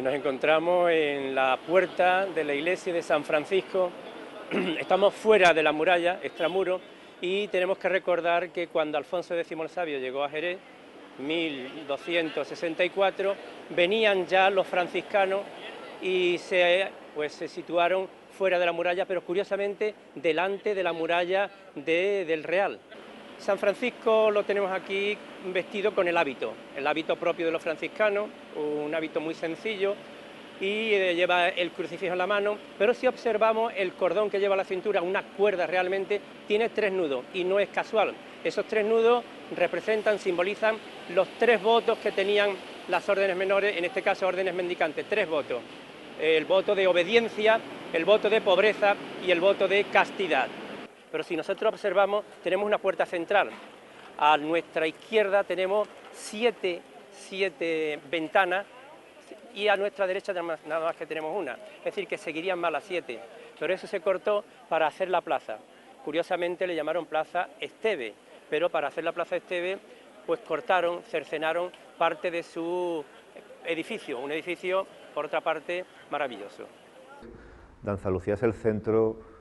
Nos encontramos en la puerta de la iglesia de San Francisco. Estamos fuera de la muralla, extramuro, y tenemos que recordar que cuando Alfonso X el Sabio llegó a Jerez, 1264, venían ya los franciscanos y se situaron fuera de la muralla, pero curiosamente delante de la muralla del Real. San Francisco lo tenemos aquí vestido con el hábito propio de los franciscanos, un hábito muy sencillo, y lleva el crucifijo en la mano, pero si observamos el cordón que lleva a la cintura, una cuerda realmente, tiene 3 nudos y no es casual. Esos 3 nudos representan, simbolizan los 3 votos que tenían las órdenes menores, en este caso órdenes mendicantes, 3 votos. El voto de obediencia, el voto de pobreza y el voto de castidad. Pero si nosotros observamos, tenemos una puerta central. A nuestra izquierda tenemos 7 ventanas y a nuestra derecha nada más que tenemos una. Es decir, que seguirían más las 7. Pero eso se cortó para hacer la plaza. Curiosamente le llamaron Plaza Esteve, pero para hacer la Plaza Esteve, pues cortaron, cercenaron parte de su edificio, un edificio, por otra parte, maravilloso. Danza Lucía es el centro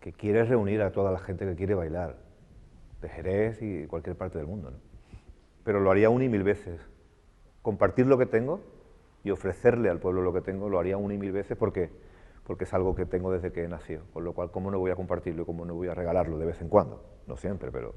que quiere reunir a toda la gente que quiere bailar, de Jerez y cualquier parte del mundo, ¿no? Pero lo haría 1 y 1000 veces. Compartir lo que tengo y ofrecerle al pueblo lo que tengo, lo haría 1 y 1000 veces porque es algo que tengo desde que he nacido, con lo cual, ¿cómo no voy a compartirlo y cómo no voy a regalarlo de vez en cuando? No siempre, pero...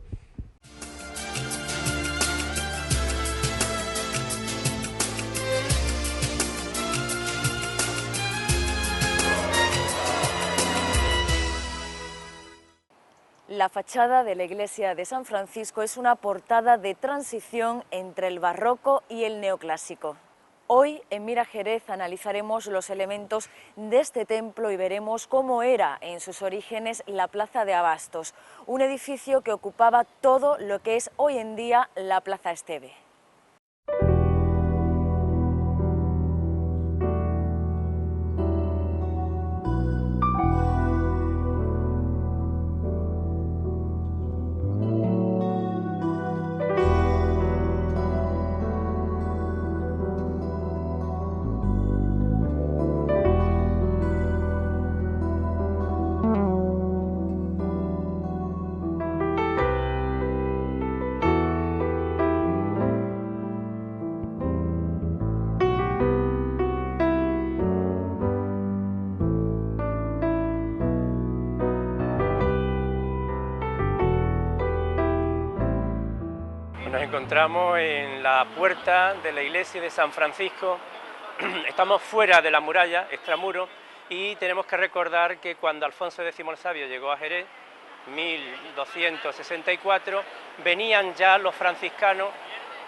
La fachada de la iglesia de San Francisco es una portada de transición entre el barroco y el neoclásico. Hoy en Mira Jerez analizaremos los elementos de este templo y veremos cómo era en sus orígenes la Plaza de Abastos, un edificio que ocupaba todo lo que es hoy en día la Plaza Esteve. Nos encontramos en la puerta de la iglesia de San Francisco. Estamos fuera de la muralla, extramuro, y tenemos que recordar que cuando Alfonso X el Sabio llegó a Jerez, 1264, venían ya los franciscanos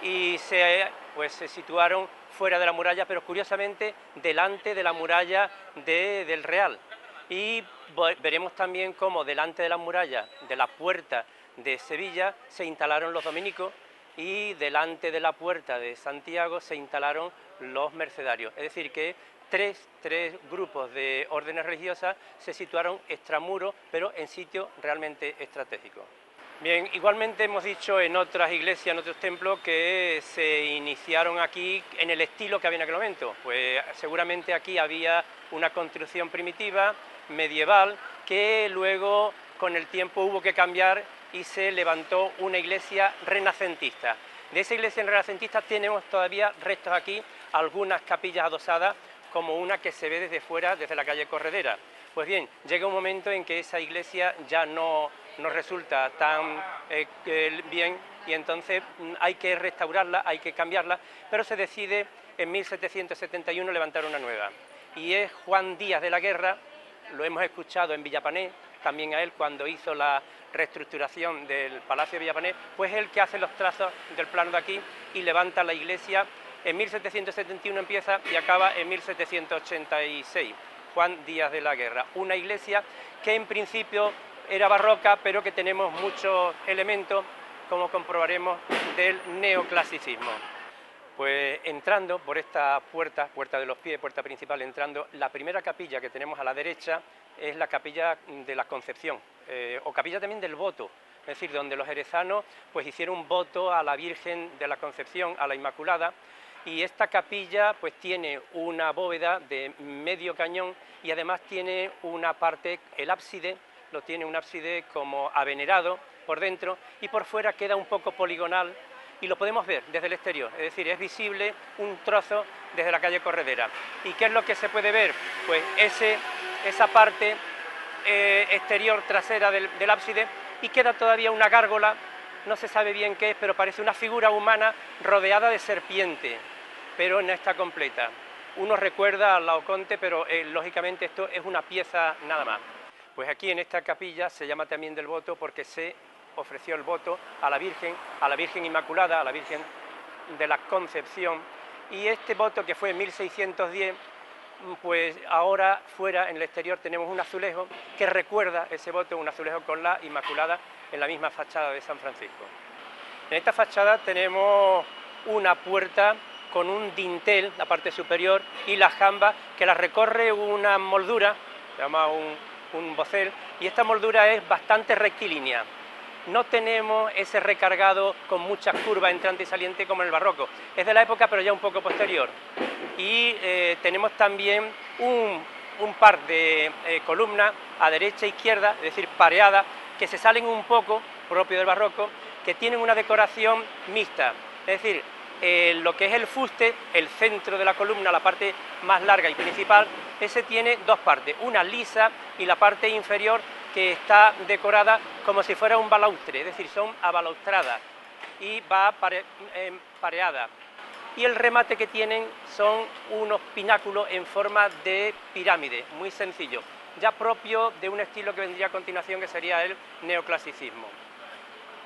y se situaron fuera de la muralla, pero curiosamente delante de la muralla del Real. Y veremos también cómo delante de la muralla, de la puerta de Sevilla, se instalaron los dominicos, y delante de la puerta de Santiago se instalaron los mercedarios. Es decir, que tres grupos de órdenes religiosas se situaron extramuros, pero en sitios realmente estratégicos. Bien, igualmente hemos dicho en otras iglesias, en otros templos, que se iniciaron aquí en el estilo que había en aquel momento. Pues seguramente aquí había una construcción primitiva, medieval, que luego con el tiempo hubo que cambiar y se levantó una iglesia renacentista. De esa iglesia renacentista tenemos todavía restos aquí, algunas capillas adosadas, como una que se ve desde fuera, desde la calle Corredera. Pues bien, llega un momento en que esa iglesia ya no resulta tan bien, y entonces hay que restaurarla, hay que cambiarla, pero se decide en 1771 levantar una nueva. Y es Juan Díaz de la Guerra, lo hemos escuchado en Villapané, también a él cuando hizo la reestructuración del Palacio de Villapané, pues él que hace los trazos del plano de aquí y levanta la iglesia. En 1771 empieza y acaba en 1786, Juan Díaz de la Guerra. Una iglesia que en principio era barroca, pero que tenemos muchos elementos, como comprobaremos, del neoclasicismo. Pues entrando por esta puerta de los pies, puerta principal, entrando, la primera capilla que tenemos a la derecha es la capilla de la Concepción, o capilla también del voto, es decir, donde los jerezanos pues hicieron un voto a la Virgen de la Concepción, a la Inmaculada, Y esta capilla pues tiene una bóveda de medio cañón y además tiene una parte, el ábside, lo tiene un ábside como avenerado por dentro y por fuera queda un poco poligonal y lo podemos ver desde el exterior, es decir, es visible un trozo desde la calle Corredera. ¿Y qué es lo que se puede ver? Pues esa parte exterior trasera del ábside y queda todavía una gárgola, no se sabe bien qué es, pero parece una figura humana rodeada de serpiente, pero no está completa. Uno recuerda al Laoconte, pero lógicamente esto es una pieza nada más. Pues aquí en esta capilla se llama también del voto porque se ofreció el voto a la Virgen Inmaculada, a la Virgen de la Concepción, y este voto que fue en 1610, pues ahora fuera en el exterior tenemos un azulejo que recuerda ese voto, un azulejo con la Inmaculada en la misma fachada de San Francisco. En esta fachada tenemos una puerta con un dintel, la parte superior, y la jamba que la recorre una moldura, se llama un bocel, y esta moldura es bastante rectilínea. No tenemos ese recargado con muchas curvas entrante y saliente como en el barroco. Es de la época, pero ya un poco posterior. Y tenemos también un par de columnas a derecha e izquierda, es decir, pareadas, que se salen un poco, propio del barroco, que tienen una decoración mixta. Es decir, lo que es el fuste, el centro de la columna, la parte más larga y principal, ese tiene dos partes, una lisa y la parte inferior que está decorada como si fuera un balaustre, es decir, son abalaustradas y va pareada. Y el remate que tienen son unos pináculos en forma de pirámide, muy sencillo, ya propio de un estilo que vendría a continuación, que sería el neoclasicismo.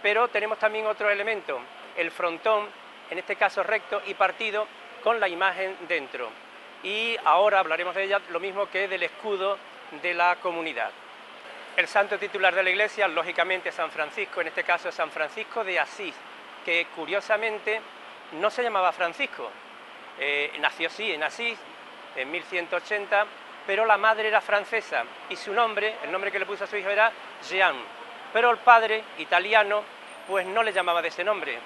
Pero tenemos también otro elemento, el frontón, en este caso recto y partido, con la imagen dentro. Y ahora hablaremos de ella, lo mismo que del escudo de la comunidad. El santo titular de la iglesia, lógicamente San Francisco, en este caso San Francisco de Asís, que curiosamente no se llamaba Francisco, nació sí en Asís, en 1180, pero la madre era francesa y su nombre, el nombre que le puso a su hijo era Jean, pero el padre, italiano, pues no le llamaba de ese nombre,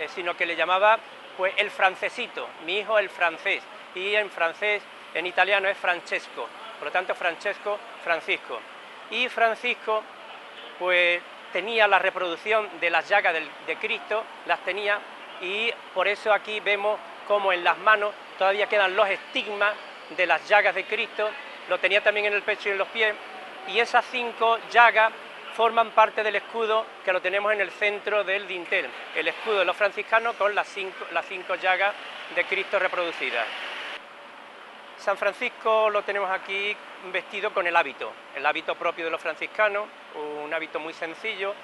sino que le llamaba pues el francesito, mi hijo el francés, y en francés, en italiano es Francesco, por lo tanto Francesco, Francisco. Y Francisco pues tenía la reproducción de las llagas de Cristo, las tenía, y por eso aquí vemos como en las manos todavía quedan los estigmas de las llagas de Cristo, lo tenía también en el pecho y en los pies, y esas 5 llagas forman parte del escudo que lo tenemos en el centro del dintel, el escudo de los franciscanos con las cinco llagas de Cristo reproducidas. San Francisco lo tenemos aquí vestido con el hábito propio de los franciscanos, un hábito muy sencillo,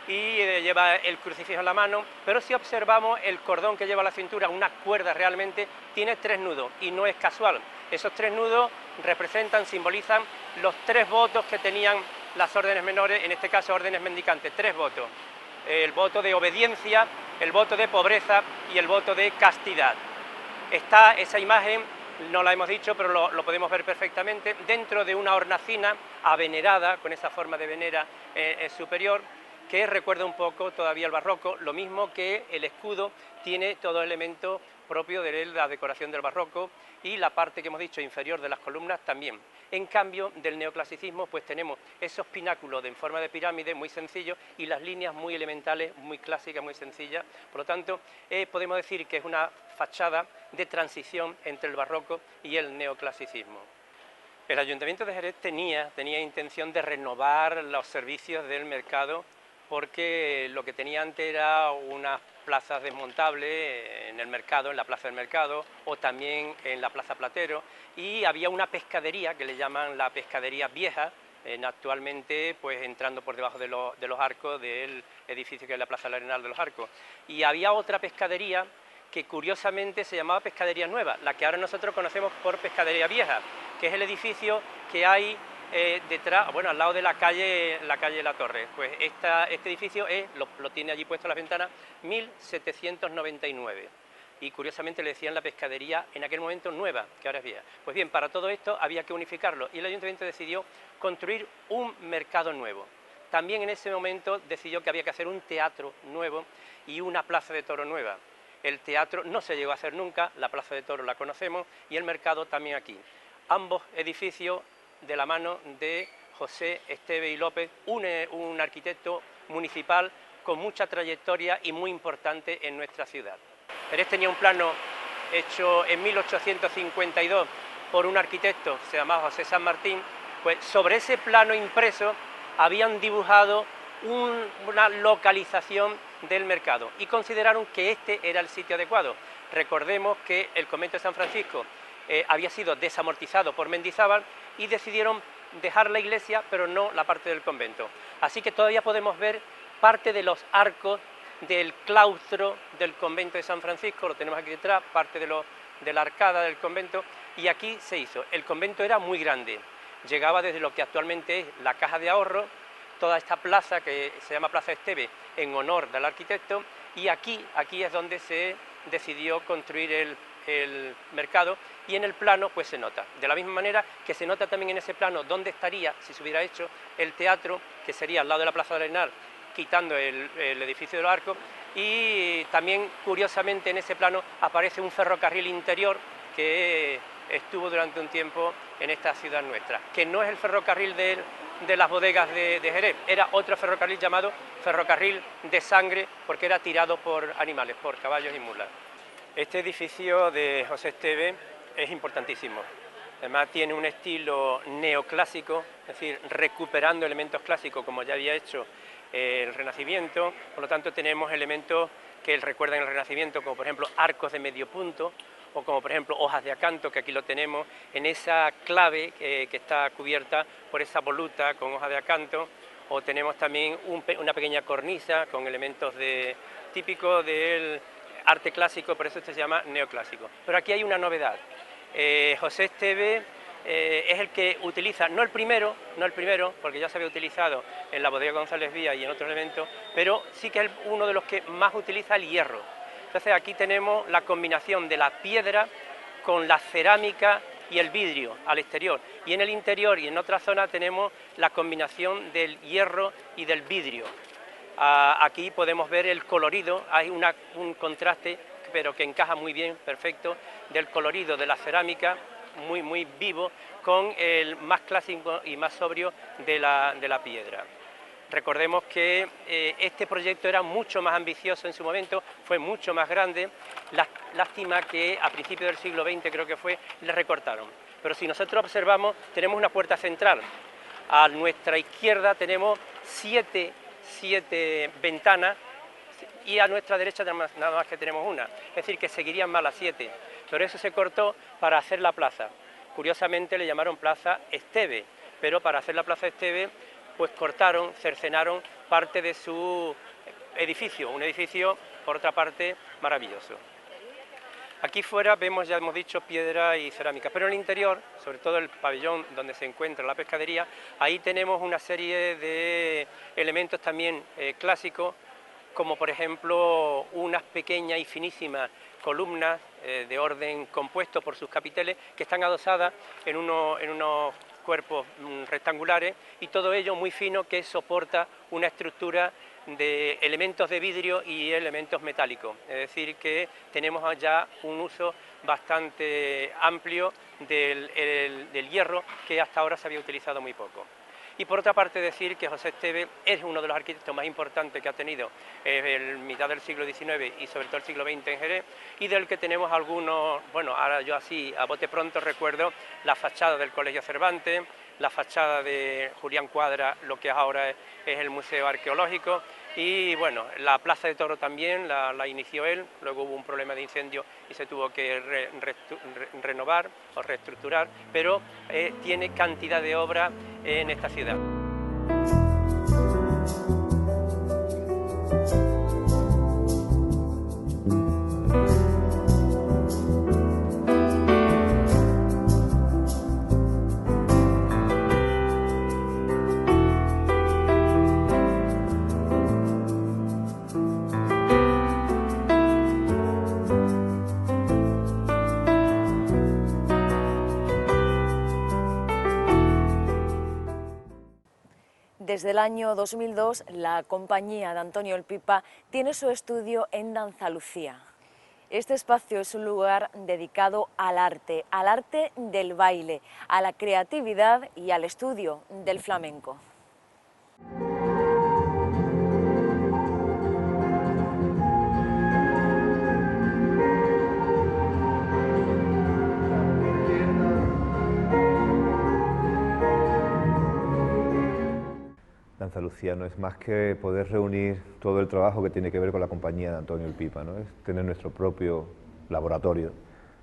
y lleva el crucifijo en la mano, pero si observamos el cordón que lleva a la cintura, una cuerda realmente, tiene 3 nudos, y no es casual. Esos 3 nudos representan, simbolizan los 3 votos que tenían las órdenes menores, en este caso órdenes mendicantes, 3 votos. El voto de obediencia, el voto de pobreza y el voto de castidad. Está esa imagen, no la hemos dicho, pero lo podemos ver perfectamente, dentro de una hornacina avenerada, con esa forma de venera superior, que recuerda un poco todavía el barroco, lo mismo que el escudo tiene todo elemento propio de la decoración del barroco y la parte que hemos dicho inferior de las columnas también. En cambio, del neoclasicismo pues tenemos esos pináculos en forma de pirámide muy sencillos y las líneas muy elementales, muy clásicas, muy sencillas. Por lo tanto, podemos decir que es una fachada de transición entre el barroco y el neoclasicismo. El Ayuntamiento de Jerez tenía intención de renovar los servicios del mercado, porque lo que tenía antes era unas plazas desmontables en el mercado, en la plaza del mercado, o también en la plaza Platero, y había una pescadería que le llaman la pescadería vieja, actualmente pues entrando por debajo de los arcos del edificio que es la Plaza del Arenal de los Arcos. Y había otra pescadería que curiosamente se llamaba Pescadería Nueva, la que ahora nosotros conocemos por Pescadería Vieja, que es el edificio que hay detrás, bueno, al lado de la calle La Torre. Pues este edificio lo tiene allí puesto en las ventanas, 1799. Y curiosamente le decían la pescadería en aquel momento nueva, que ahora es vieja. Pues bien, para todo esto había que unificarlo y el Ayuntamiento decidió construir un mercado nuevo. También en ese momento decidió que había que hacer un teatro nuevo y una plaza de toro nueva. el teatro no se llegó a hacer nunca, la Plaza de Toros la conocemos y el mercado también aquí. Ambos edificios de la mano de José Esteve y López, un arquitecto municipal con mucha trayectoria y muy importante en nuestra ciudad. Jerez tenía un plano hecho en 1852 por un arquitecto, se llamaba José San Martín, pues sobre ese plano impreso habían dibujado una localización del mercado y consideraron que este era el sitio adecuado. Recordemos que el convento de San Francisco había sido desamortizado por Mendizábal y decidieron dejar la iglesia, pero no la parte del convento. Así que todavía podemos ver parte de los arcos del claustro del convento de San Francisco, lo tenemos aquí detrás, parte de la arcada del convento, y aquí se hizo. El convento era muy grande, llegaba desde lo que actualmente es la Caja de Ahorro, toda esta plaza que se llama Plaza Esteve en honor del arquitecto, y aquí es donde se decidió construir el mercado, y en el plano pues se nota, de la misma manera que se nota también en ese plano dónde estaría, si se hubiera hecho, el teatro, que sería al lado de la Plaza del Arenal, quitando el edificio de los Arcos, y también curiosamente en ese plano aparece un ferrocarril interior que estuvo durante un tiempo en esta ciudad nuestra, que no es el ferrocarril de las bodegas de Jerez, era otro ferrocarril llamado ferrocarril de sangre, porque era tirado por animales, por caballos y mulas. Este edificio de José Esteve es importantísimo, además tiene un estilo neoclásico, es decir, recuperando elementos clásicos como ya había hecho el Renacimiento, por lo tanto tenemos elementos que recuerdan el Renacimiento, como por ejemplo arcos de medio punto, o como por ejemplo hojas de acanto, que aquí lo tenemos, en esa clave que está cubierta por esa voluta con hojas de acanto, o tenemos también una pequeña cornisa con elementos típicos del arte clásico, por eso este se llama neoclásico. Pero aquí hay una novedad, José Esteve es el que utiliza, no el primero, porque ya se había utilizado en la bodega González Vía y en otros elementos, pero sí que es uno de los que más utiliza el hierro. Entonces aquí tenemos la combinación de la piedra con la cerámica y el vidrio al exterior, y en el interior y en otra zona tenemos la combinación del hierro y del vidrio. Aquí podemos ver el colorido, hay un contraste, pero que encaja muy bien, perfecto, del colorido de la cerámica, muy vivo, con el más clásico y más sobrio de la piedra. Recordemos que este proyecto era mucho más ambicioso en su momento, fue mucho más grande, lástima que a principios del siglo XX creo que fue, le recortaron. Pero si nosotros observamos, tenemos una puerta central, a nuestra izquierda tenemos siete ventanas, y a nuestra derecha nada más que tenemos una, es decir, que seguirían más las 7, pero eso se cortó para hacer la plaza. Curiosamente le llamaron Plaza Esteve, pero para hacer la Plaza Esteve pues cortaron, cercenaron parte de su edificio, un edificio por otra parte maravilloso. Aquí fuera vemos, ya hemos dicho, piedra y cerámica, pero en el interior, sobre todo el pabellón donde se encuentra la pescadería, ahí tenemos una serie de elementos también clásicos, como por ejemplo unas pequeñas y finísimas columnas de orden compuesto por sus capiteles que están adosadas en unos cuerpos rectangulares, y todo ello muy fino, que soporta una estructura de elementos de vidrio y elementos metálicos, es decir que tenemos ya un uso bastante amplio del hierro, que hasta ahora se había utilizado muy poco. Y por otra parte decir que José Esteve es uno de los arquitectos más importantes que ha tenido en mitad del siglo XIX y sobre todo el siglo XX en Jerez, y del que tenemos algunos, bueno, ahora yo así a bote pronto recuerdo la fachada del Colegio Cervantes, la fachada de Julián Cuadra, lo que ahora es el Museo Arqueológico, y bueno, la Plaza de Toros también la inició él, luego hubo un problema de incendio y se tuvo que renovar o reestructurar, pero tiene cantidad de obras en esta ciudad. Desde el año 2002, la compañía de Antonio El Pipa tiene su estudio en Andalucía. Este espacio es un lugar dedicado al arte del baile, a la creatividad y al estudio del flamenco. Danza Lucía no es más que poder reunir todo el trabajo que tiene que ver con la compañía de Antonio el Pipa, ¿no? Es tener nuestro propio laboratorio,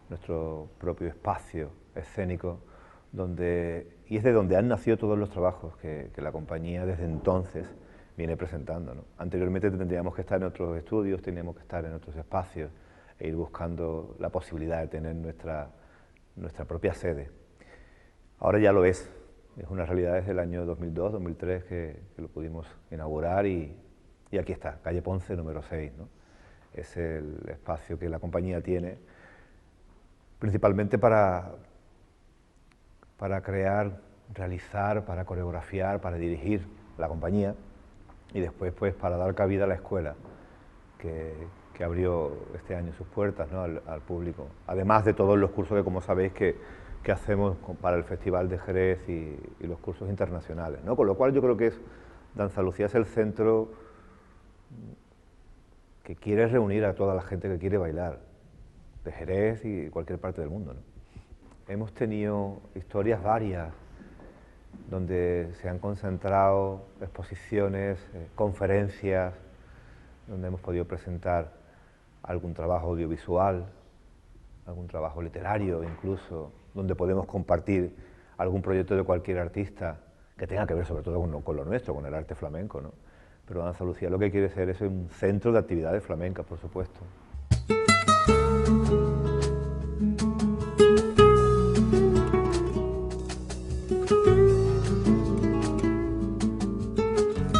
nuestro propio espacio escénico, y es de donde han nacido todos los trabajos que la compañía desde entonces viene presentando, ¿no? Anteriormente tendríamos que estar en otros estudios, teníamos que estar en otros espacios e ir buscando la posibilidad de tener nuestra propia sede. Ahora ya lo es una realidad desde el año 2002, 2003 que lo pudimos inaugurar y aquí está, calle Ponce número 6, ¿no? Es el espacio que la compañía tiene principalmente para crear, realizar, para coreografiar, para dirigir la compañía y después pues para dar cabida a la escuela que abrió este año sus puertas, ¿no? al público, además de todos los cursos que, como sabéis, que hacemos para el Festival de Jerez y los cursos internacionales, ¿no? Con lo cual yo creo que Danza Lucía es el centro que quiere reunir a toda la gente que quiere bailar, de Jerez y cualquier parte del mundo, ¿no? Hemos tenido historias varias, donde se han concentrado exposiciones, conferencias, donde hemos podido presentar algún trabajo audiovisual, algún trabajo literario incluso, donde podemos compartir algún proyecto de cualquier artista que tenga que ver sobre todo con lo nuestro, con el arte flamenco, ¿no? Pero Danza Lucía lo que quiere ser es un centro de actividades flamencas, por supuesto.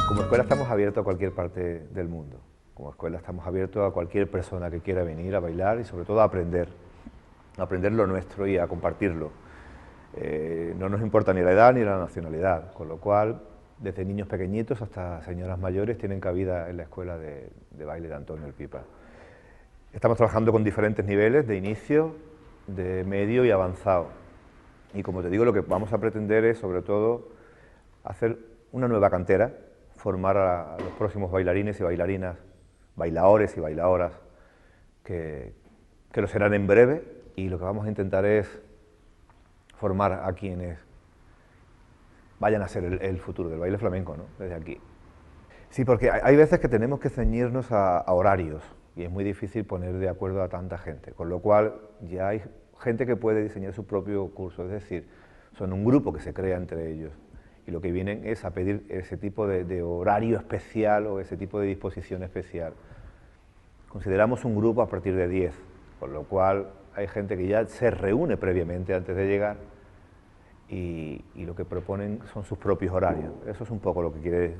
Como escuela estamos abiertos a cualquier parte del mundo. Como escuela estamos abiertos a cualquier persona que quiera venir a bailar y sobre todo a aprender lo nuestro y a compartirlo. No nos importa ni la edad ni la nacionalidad, con lo cual desde niños pequeñitos hasta señoras mayores tienen cabida en la escuela de baile de Antonio el Pipa. Estamos trabajando con diferentes niveles de inicio, de medio y avanzado. Y como te digo, lo que vamos a pretender es sobre todo hacer una nueva cantera, formar a los próximos bailarines y bailarinas, bailadores y bailadoras que lo serán en breve, y lo que vamos a intentar es formar a quienes vayan a ser el futuro del baile flamenco, ¿no? Desde aquí. Sí, porque hay veces que tenemos que ceñirnos a horarios y es muy difícil poner de acuerdo a tanta gente, con lo cual ya hay gente que puede diseñar su propio curso, es decir, son un grupo que se crea entre ellos y lo que vienen es a pedir ese tipo de horario especial o ese tipo de disposición especial. Consideramos un grupo a partir de 10, con lo cual hay gente que ya se reúne previamente antes de llegar y lo que proponen son sus propios horarios. Eso es un poco lo que quiere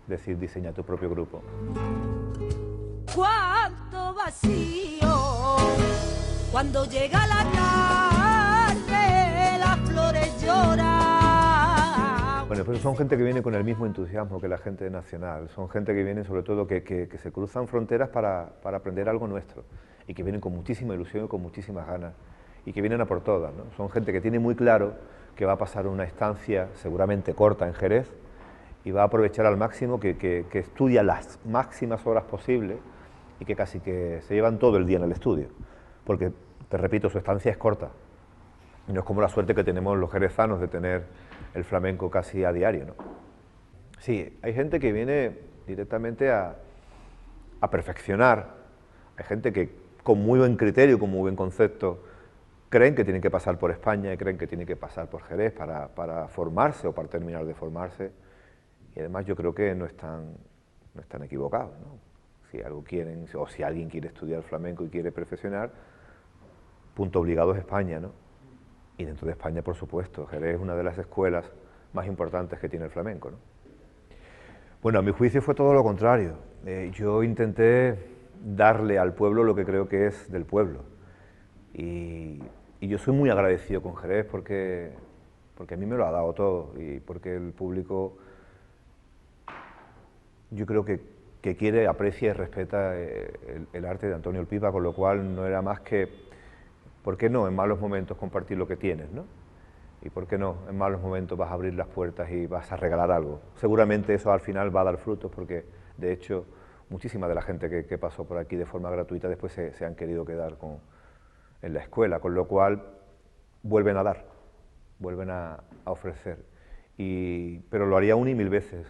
decir diseñar tu propio grupo. Cuánto vacío, cuando llega la tarde, las flores lloran. Bueno, pues son gente que viene con el mismo entusiasmo que la gente nacional, son gente que viene sobre todo que se cruzan fronteras para aprender algo nuestro y que vienen con muchísima ilusión y con muchísimas ganas y que vienen a por todas, ¿no? Son gente que tiene muy claro que va a pasar una estancia seguramente corta en Jerez y va a aprovechar al máximo, que estudia las máximas horas posibles y que casi que se llevan todo el día en el estudio, porque, te repito, su estancia es corta. Y no es como la suerte que tenemos los jerezanos de tener el flamenco casi a diario, ¿no? Sí, hay gente que viene directamente a perfeccionar, hay gente que con muy buen criterio, con muy buen concepto, creen que tienen que pasar por España y creen que tienen que pasar por Jerez para formarse o para terminar de formarse, y además yo creo que no están equivocados, ¿no? Si algo quieren, o si alguien quiere estudiar flamenco y quiere perfeccionar, punto obligado es España, ¿no? Y dentro de España, por supuesto, Jerez es una de las escuelas más importantes que tiene el flamenco, ¿no? Bueno, a mi juicio fue todo lo contrario. Yo intenté darle al pueblo lo que creo que es del pueblo. Y yo soy muy agradecido con Jerez porque a mí me lo ha dado todo y porque el público yo creo que que quiere, aprecia y respeta el arte de Antonio el Pipa, con lo cual no era más que, ¿por qué no en malos momentos compartir lo que tienes, ¿no? Y por qué no en malos momentos vas a abrir las puertas y vas a regalar algo. Seguramente eso al final va a dar frutos, porque de hecho muchísima de la gente que pasó por aquí de forma gratuita después se han querido quedar en la escuela, con lo cual vuelven a dar, vuelven a ofrecer. Pero lo haría una y mil veces.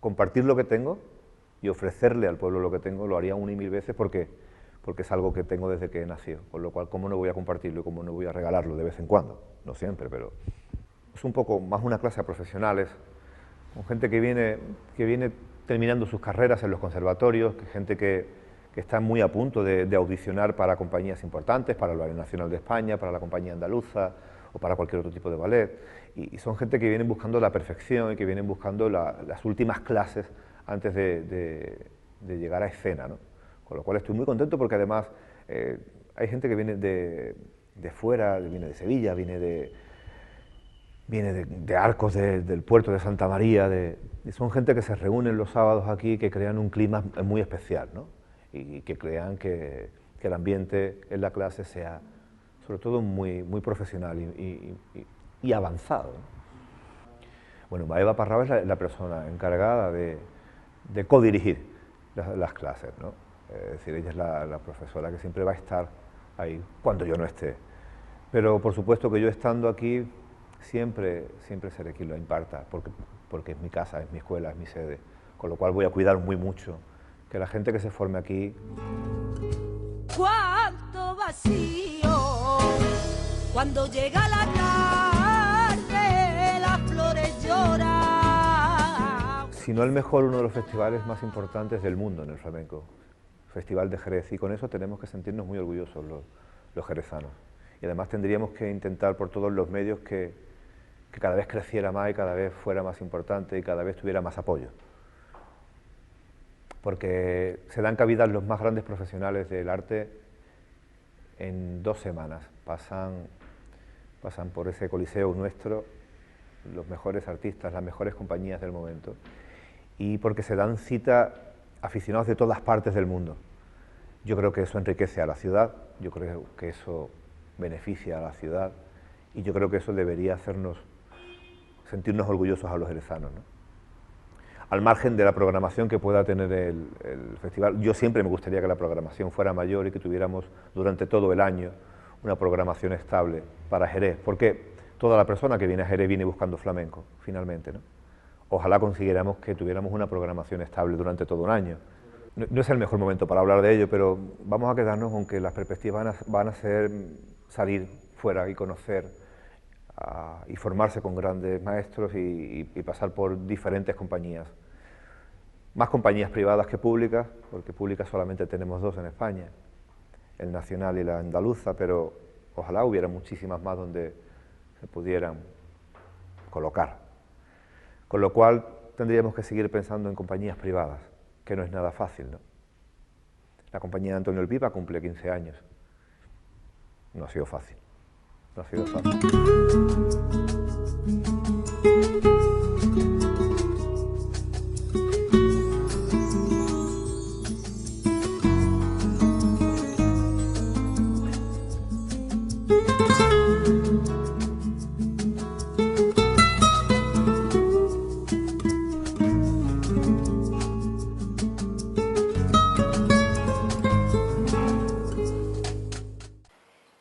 Compartir lo que tengo y ofrecerle al pueblo lo que tengo, lo haría una y mil veces porque es algo que tengo desde que he nacido, con lo cual, ¿cómo no voy a compartirlo y cómo no voy a regalarlo de vez en cuando? No siempre, pero es un poco más una clase de profesionales, con gente que viene terminando sus carreras en los conservatorios, gente que está muy a punto de audicionar para compañías importantes, para el Ballet Nacional de España, para la Compañía Andaluza o para cualquier otro tipo de ballet, y son gente que vienen buscando la perfección y que vienen buscando las últimas clases antes de llegar a escena, ¿no? Con lo cual estoy muy contento porque además hay gente que viene de fuera, viene de Sevilla, viene de Arcos, del puerto de Santa María, y son gente que se reúnen los sábados aquí, que crean un clima muy especial, ¿no? Y que crean que el ambiente en la clase sea sobre todo muy profesional y avanzado, ¿no? Bueno, Eva Parrao es la persona encargada de codirigir las clases, ¿no? Es decir, ella es la profesora que siempre va a estar ahí cuando yo no esté. Pero por supuesto que yo estando aquí siempre seré quien lo imparta, porque es mi casa, es mi escuela, es mi sede, con lo cual voy a cuidar muy mucho que la gente que se forme aquí... Cuánto vacío, cuando llega la tarde, las flores lloran. Si no el mejor, uno de los festivales más importantes del mundo en el flamenco, Festival de Jerez, y con eso tenemos que sentirnos muy orgullosos los jerezanos. Y además tendríamos que intentar por todos los medios que cada vez creciera más y cada vez fuera más importante y cada vez tuviera más apoyo. Porque se dan cabida los más grandes profesionales del arte en 2 semanas. Pasan por ese coliseo nuestro los mejores artistas, las mejores compañías del momento, y porque se dan cita aficionados de todas partes del mundo. Yo creo que eso enriquece a la ciudad, yo creo que eso beneficia a la ciudad, y yo creo que eso debería hacernos sentirnos orgullosos a los jerezanos, ¿no? Al margen de la programación que pueda tener el festival, yo siempre me gustaría que la programación fuera mayor y que tuviéramos durante todo el año una programación estable para Jerez, porque toda la persona que viene a Jerez viene buscando flamenco, finalmente, ¿no? Ojalá consiguiéramos que tuviéramos una programación estable durante todo un año. No es el mejor momento para hablar de ello, pero vamos a quedarnos con que las perspectivas van a ser salir fuera y conocer y formarse con grandes maestros y pasar por diferentes compañías. Más compañías privadas que públicas, porque públicas solamente tenemos 2 en España, el Nacional y la Andaluza, pero ojalá hubiera muchísimas más donde se pudieran colocar. Con lo cual tendríamos que seguir pensando en compañías privadas, que no es nada fácil, ¿no? La compañía de Antonio el Pipa cumple 15 años. No ha sido fácil. No ha sido fácil.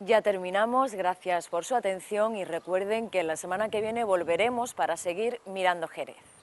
Ya terminamos, gracias por su atención y recuerden que la semana que viene volveremos para seguir mirando Jerez.